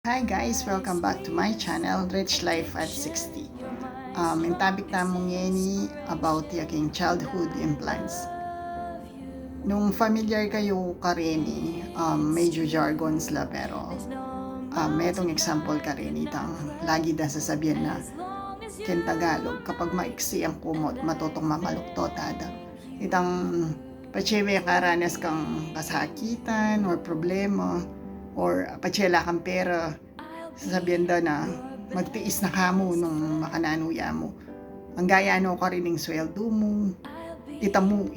Hi guys! Welcome back to my channel, Rich Life at 60. Yung topic namong yeni about yaking childhood implants. Nung familiar kayo kareni, medyo jargons la pero metong example kareni itang lagi da sasabihan na ken Tagalog kapag maiksi ang kumot matutong mamaluktot ada. Itang pachewe karanas kang kasakitan or problema or patsela kang pera, sasabihan daw na magtiis na kamo nung makananuya mo. Ang gaya ka rin ng sweldo mo, ita mo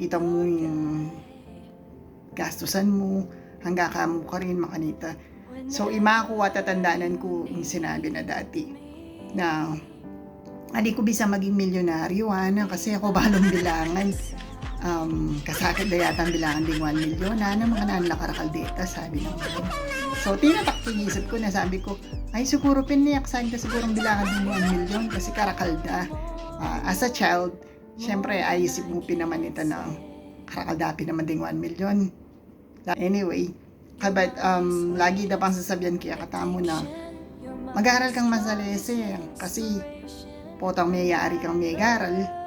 yung gastusan mo, hangga kamo ka rin makanita. So ima ko tatandanan ko yung sinabi na dati na hindi ko bisa maging milyonaryo kasi ako balong bilangan. Kasakit na yata ang bilangan ding 1 milyon mga nanlakarakal data, sabi ng mga. So tinataktigisip ko na sabi ko, ay siguro piniyak sa akin siguro ang bilangan ding 1 milyon kasi karakalda. As a child, syempre ayisip mo naman ito na karakalda naman ding 1 milyon. Anyway, but lagi na pang sasabihan kaya katamo na mag-aaral kang masalese kasi potang mayayari kang may-aral,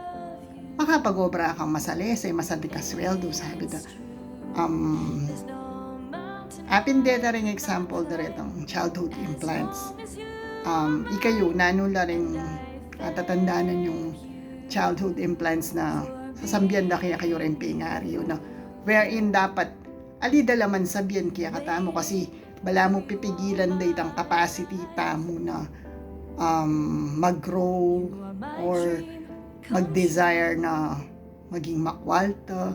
makapag-obra kang masalese, masanti ka sweldo, sabi da. Apin deta rin example dito ang childhood implants. Ikayo, nanula rin tatandanan yung childhood implants na sasambihan da kaya kayo rin pingaryo na wherein dapat alida laman sabihan kaya katamo kasi bala mo pipigilan da itang capacity tamo na mag-grow or mag-desire na maging makwalta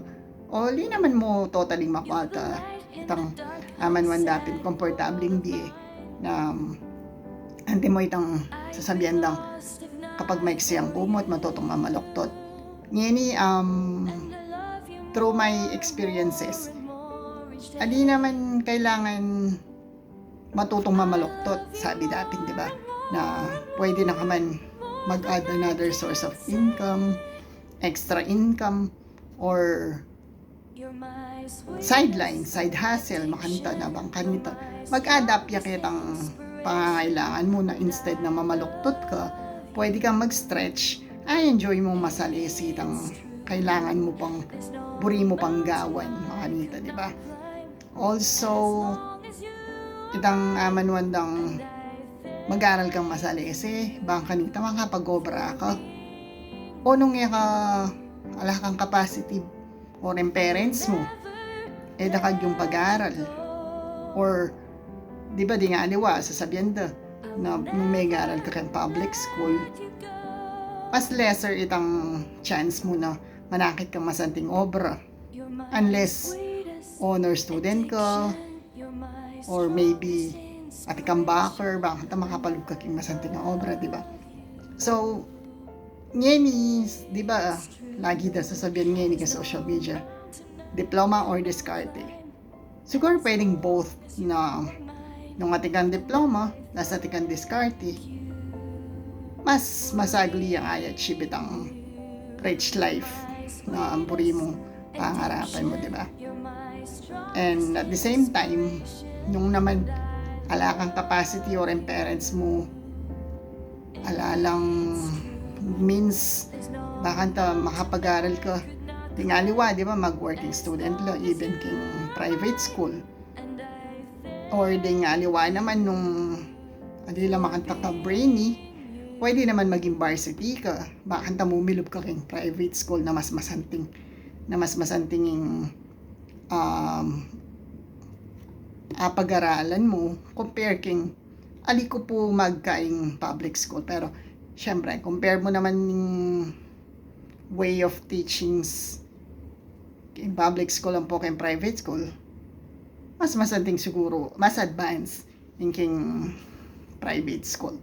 o di naman mo totally makwalta itang aman dapin komportabling di na anti mo itang sasabihan lang kapag maiksi ang bumot matutong mamaloktot ngini through my experiences adi naman kailangan matutong mamaloktot sabi dapin diba na pwede na kaman mag-add another source of income, extra income, or sideline, side hustle, makanta na bang kanita. Mag-adapt ya kitang pangangailangan mo na instead na mamaluktot ka, pwede kang mag-stretch, enjoy mo masalisi itang kailangan mo pang, buri mo pang gawan, makanita, di ba? Also, itang manuandang mag-aral kang masalese, bang kanita makapag-obra ka. O nung ka ala kang capacity or yung parents mo, dakag yung pag-aral. Or, di ba di nga aliwa, sasabihan da, na nung may aral ka kang public school, mas lesser itang chance mo na manakit kang masanting obra. Unless, honor student ka, or maybe at ikang backer, bakit makapalug ka king masanting na obra, di ba? So, ngeni, di ba, lagi da sasabihan ngeni ka social media, diploma or diskarte. Siguro pwedeng both na nung atikang diploma, nasa atikang diskarte, mas masagli ang i-achieve itang rich life na ang puri mo pangarapan mo, di ba? And at the same time, nung naman ala kang capacity or yung parents mo ala lang means baka makapag-aral ka tingaliwa, di ba, mag-working student lo, even king private school or tingaliwa naman nung hindi lang makanta ka brainy, pwede naman maging varsity ka, baka mumilob ka king private school na mas masanting yung pag-aralan mo compare king ali ko po magkaing public school, pero syempre compare mo naman yung way of teachings in public school ang po kayong private school, mas masanting siguro, mas advanced yung king private school.